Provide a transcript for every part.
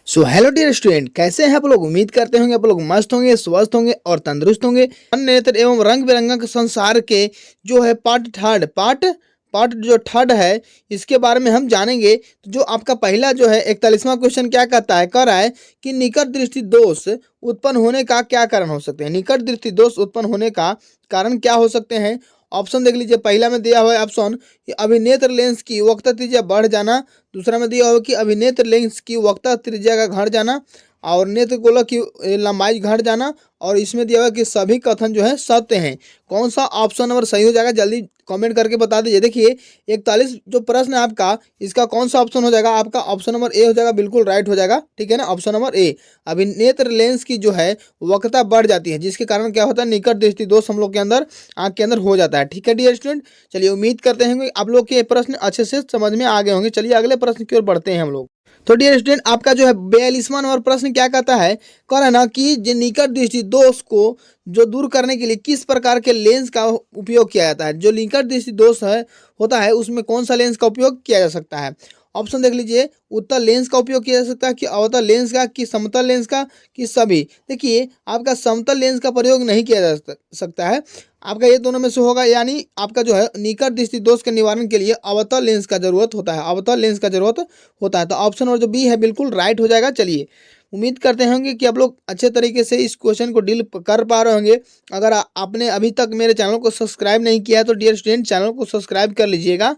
So hello dear student, कैसे हैं आप लोग। उम्मीद करते होंगे आप लोग मस्त होंगे, स्वस्थ होंगे और तंदुरुस्त होंगे। नेत्र एवं रंग बिरंगा के संसार के जो है पार्ट जो थर्ड है, इसके बारे में हम जानेंगे। तो जो आपका पहला जो है 41वां क्वेश्चन क्या कहता है, कह रहा है कि निकट दृष्टि दोष उत्पन्न होने का क्या कारण हो सकते हैं। निकट दृष्टि दोष उत्पन्न होने का कारण क्या हो सकते हैं। ऑप्शन देख लीजिए। पहला में दिया हुआ है ऑप्शन कि अभिनेत्र लेंस की वक्र त्रिज्या बढ़ जाना। दूसरा में दिया हुआ कि अभिनेत्र लेंस की वक्र त्रिज्या का घट जाना और नेत्र गोलक की लंबाई घट जाना। और इसमें दिया हुआ कि सभी कथन जो है सत्य हैं। कौन सा ऑप्शन नंबर सही हो जाएगा, जल्दी कमेंट करके बता दीजिए। देखिए 41 जो प्रश्न है आपका, इसका कौन सा ऑप्शन हो जाएगा। आपका ऑप्शन नंबर ए हो जाएगा, बिल्कुल राइट हो जाएगा। ठीक है ना, ऑप्शन नंबर ए। अभिनेत्र लेंस की जो है वक्रता बढ़ जाती है, जिसके कारण क्या होता है, निकट दृष्टि दोष हम लोग के अंदर आंख के अंदर हो जाता है। ठीक है डियर स्टूडेंट, चलिए उम्मीद करते हैं कि आप लोग के प्रश्न अच्छे से समझ में आ गए होंगे। चलिए अगले प्रश्न की ओर बढ़ते हैं हम लोग। तो डियर स्टूडेंट, आपका जो है 42वां नंबर प्रश्न क्या कहता है, कह रहा है ना कि जो निकट दृष्टि दोष को जो दूर करने के लिए किस प्रकार के लेंस का उपयोग किया जाता है। जो निकट दृष्टि दोष है होता है, उसमें कौन सा लेंस का उपयोग किया जा सकता है। ऑप्शन देख लीजिए। उत्तल लेंस का उपयोग किया जा सकता है, कि अवतल लेंस का, कि समतल लेंस का, कि सभी। देखिए आपका समतल लेंस का प्रयोग नहीं किया जा सकता है। आपका ये दोनों में से होगा, यानी आपका जो है निकट दृष्टि दोष के निवारण के लिए अवतल लेंस का जरूरत होता है। अवतल लेंस का जरूरत होता है। तो ऑप्शन और जो बी है बिल्कुल राइट हो जाएगा। चलिए उम्मीद करते होंगे कि आप लोग अच्छे तरीके से इस क्वेश्चन को डील कर पा रहे होंगे। अगर आपने अभी तक मेरे चैनल को सब्सक्राइब नहीं किया है तो डियर स्टूडेंट चैनल को सब्सक्राइब कर लीजिएगा।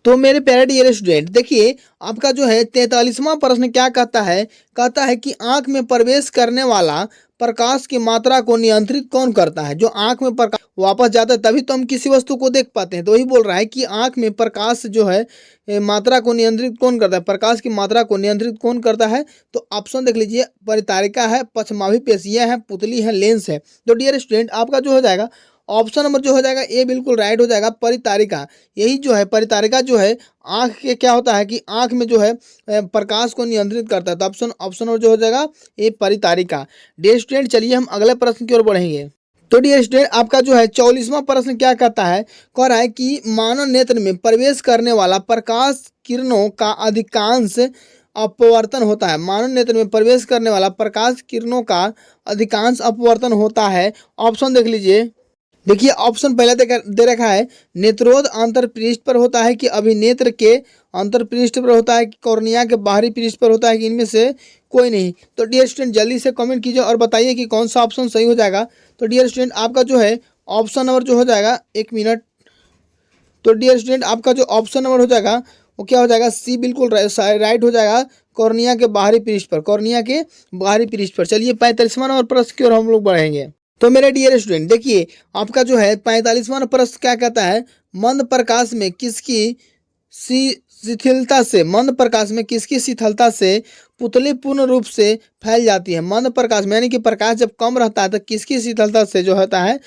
तो मेरे प्यारे डियर स्टूडेंट, देखिए आपका जो है 43वां प्रश्न क्या कहता है, कहता है कि आंख में प्रवेश करने वाला प्रकाश की मात्रा को नियंत्रित कौन करता है। जो आंख में प्रकाश वापस जाता है तभी तो हम किसी वस्तु को देख पाते हैं। तो वही बोल रहा है कि आंख में प्रकाश जो है मात्रा को नियंत्रित कौन करता है, प्रकाश की मात्रा को नियंत्रित कौन करता है। तो ऑप्शन देख लीजिए। परितारिका है, पक्षमाभी पेशियां हैं, पुतली है, लेंस है। तो डियर स्टूडेंट आपका जो हो जाएगा ऑप्शन नंबर जो हो जाएगा ए बिल्कुल राइट हो जाएगा। परितारिका, यही जो है परितारिका जो है आंख के क्या होता है कि आंख में जो है प्रकाश को नियंत्रित करता है। तो ऑप्शन नंबर जो हो जाएगा ए परितारिका। डियर स्टूडेंट चलिए हम अगले प्रश्न की ओर बढ़ेंगे। तो डियर स्टूडेंट आपका जो है 44वां प्रश्न क्या कहता है, कह रहा है कि मानव नेत्र में प्रवेश करने वाला प्रकाश किरणों का अधिकांश अपवर्तन होता है। मानव नेत्र में प्रवेश करने वाला प्रकाश किरणों का अधिकांश अपवर्तन होता है। ऑप्शन देख लीजिए। देखिए ऑप्शन पहले दे रखा है, नेत्रोद अंतर पृष्ठ पर होता है, कि अभिनेत्र के अंतर पृष्ठ पर होता है, कि कॉर्निया के बाहरी पृष्ठ पर होता है, कि इनमें से कोई नहीं। तो डियर स्टूडेंट जल्दी से कमेंट कीजिए और बताइए कि कौन सा ऑप्शन सही हो जाएगा। तो डियर स्टूडेंट आपका जो है ऑप्शन नंबर जो हो जाएगा, एक मिनट। तो डियर स्टूडेंट आपका जो ऑप्शन नंबर हो जाएगा वो क्या हो जाएगा, सी बिल्कुल राइट हो जाएगा। कॉर्निया के बाहरी पृष्ठ पर, कॉर्निया के बाहरी पृष्ठ पर। चलिए 45वां नंबर प्रश्न की ओर हम लोग बढ़ेंगे। तो मेरे डियर स्टूडेंट देखिए आपका जो है 45वां प्रश्न क्या कहता है, मंद प्रकाश में किसकी शिथिलता से, मंद प्रकाश में किसकी शिथिलता से पुतली पूर्ण रूप से फैल जाती है। मंद प्रकाश में यानी कि प्रकाश जब कम रहता है तो किसकी शिथिलता से जो होता है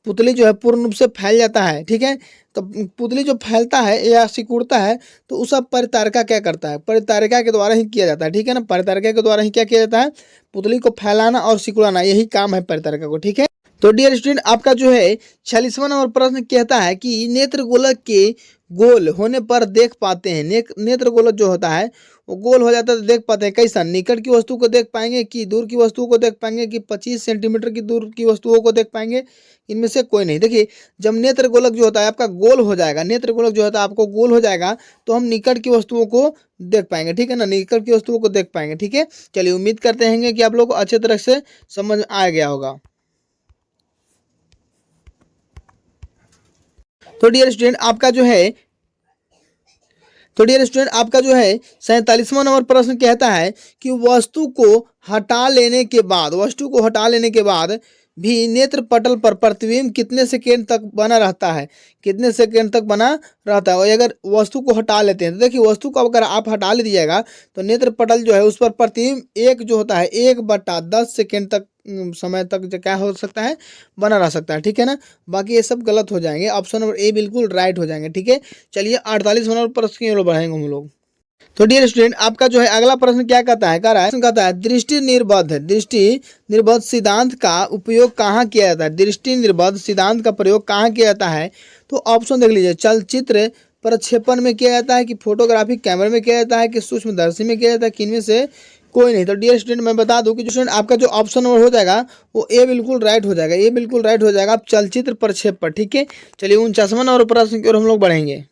पुतली जो है पूर्ण रूप से फैल जाता है। ठीक है, तो पुतली जो फैलता है या सिकुड़ता है तो उस परितारिका क्या करता है, परितारिका के द्वारा ही किया जाता है। ठीक है ना, परितारिका के द्वारा ही क्या किया जाता है, पुतली को फैलाना और सिकुड़ाना, यही काम है परितारिका को। ठीक है, तो डियर स्टूडेंट आपका जो है 46वां नंबर प्रश्न कहता है कि नेत्र गोलक के गोल होने पर देख पाते हैं। नेत्र गोलक जो होता है वो गोल हो जाता है तो देख पाते हैं कैसा, निकट की वस्तु को देख पाएंगे, कि दूर की वस्तुओं को देख पाएंगे, कि 25 सेंटीमीटर की दूर की वस्तुओं को देख पाएंगे, इनमें से कोई नहीं। देखिए जब नेत्र गोलक जो होता है आपका गोल हो जाएगा, नेत्र गोलक जो होता है आपको गोल हो जाएगा तो हम निकट की वस्तुओं को देख पाएंगे। ठीक है ना, निकट की वस्तुओं को देख पाएंगे। ठीक है, चलिए उम्मीद करते हैं कि आप लोग को अच्छे तरह से समझ आ गया होगा। तो डियर स्टूडेंट आपका जो है 47वां नंबर प्रश्न कहता है कि वस्तु को हटा लेने के बाद भी नेत्र पटल पर प्रतिबिंब कितने सेकेंड तक बना रहता है, कितने सेकेंड तक बना रहता है। और अगर वस्तु को हटा लेते हैं तो देखिए वस्तु को अगर आप हटा ले दीजिएगा तो नेत्र पटल जो है उस पर प्रतिबिंब एक जो होता है 1/10 सेकेंड तक समय तक जो क्या हो सकता है, बना रह सकता है। ठीक है ना, बाकी ये सब गलत हो जाएंगे। ऑप्शन नंबर ए बिल्कुल राइट हो जाएंगे। ठीक है, चलिए 48वां नंबर प्रश्न की ओर बढ़ेंगे हम लोग। तो डियर स्टूडेंट आपका जो है अगला प्रश्न क्या कहता है, कहता है दृष्टि निर्बद्ध सिद्धांत का उपयोग कहाँ किया जाता है। दृष्टि निर्बद्ध सिद्धांत का प्रयोग कहाँ किया जाता है। तो ऑप्शन देख लीजिए। चलचित्र प्रक्षेपण में किया जाता है, कि फोटोग्राफिक कैमरे में किया जाता है, कि सूक्ष्मदर्शी में किया जाता है, कि इनमें से कोई नहीं। तो डियर स्टूडेंट मैं बता दूं कि जो स्टूडेंट आपका जो ऑप्शन नंबर हो जाएगा वो ए बिल्कुल राइट हो जाएगा, ये बिल्कुल राइट हो जाएगा। आप चलचित्र प्रक्षेपण, ठीक है। चलिए 49वां नंबर प्रश्न की ओर हम लोग बढ़ेंगे।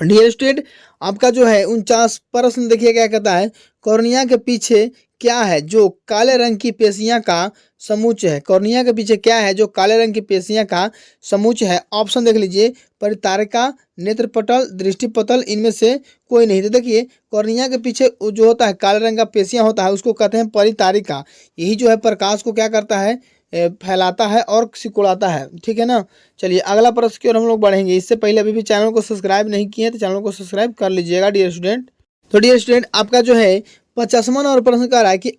डियर स्टूडेंट आपका जो है 49 प्रश्न देखिए क्या कहता है, कॉर्निया के पीछे क्या है जो काले रंग की पेशियां का समुच्चय है। कॉर्निया के पीछे क्या है जो काले रंग की पेशियां का समुच्चय है। ऑप्शन देख लीजिए, परितारिका, नेत्रपटल, दृष्टिपटल, इनमें से कोई नहीं। तो देखिए कॉर्निया के पीछे जो होता है काले रंग का पेशियां होता है उसको कहते हैं परितारिका। यही जो है प्रकाश को क्या करता है, फैलाता है और सिकुड़ाता है, ठीक है ना। चलिए अगला प्रश्न की ओर हम लोग बढ़ेंगे। इससे पहले अभी भी चैनल को सब्सक्राइब नहीं किए तो चैनल को सब्सक्राइब कर लीजिएगा डियर स्टूडेंट। तो डियर स्टूडेंट आपका जो है 50वां नंबर प्रश्न कह रहा है कि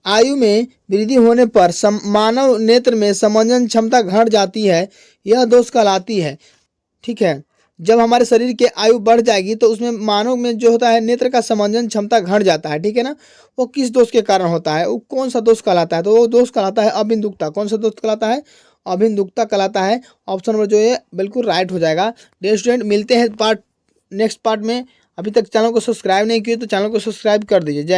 आयु में वृद्धि होने पर मानव नेत्र में समंजन क्षमता घट जाती है, यह दोष कहलाती है, ठीक है। जब हमारे शरीर की आयु बढ़ जाएगी तो उसमें मानव में जो होता है नेत्र का समंजन क्षमता घट जाता है, ठीक है ना। वो किस दोष के कारण होता है, वो कौन सा दोष कहलाता है, तो वो दोष कहलाता है अबिंदुकता। कौन सा दोष कहलाता है, अबिंदुकता कहलाता है। ऑप्शन नंबर जो है बिल्कुल राइट हो जाएगा। डियर स्टूडेंट मिलते हैं नेक्स्ट पार्ट में। अभी तक चैनल को सब्सक्राइब नहीं किए तो चैनल को सब्सक्राइब कर दीजिए। जय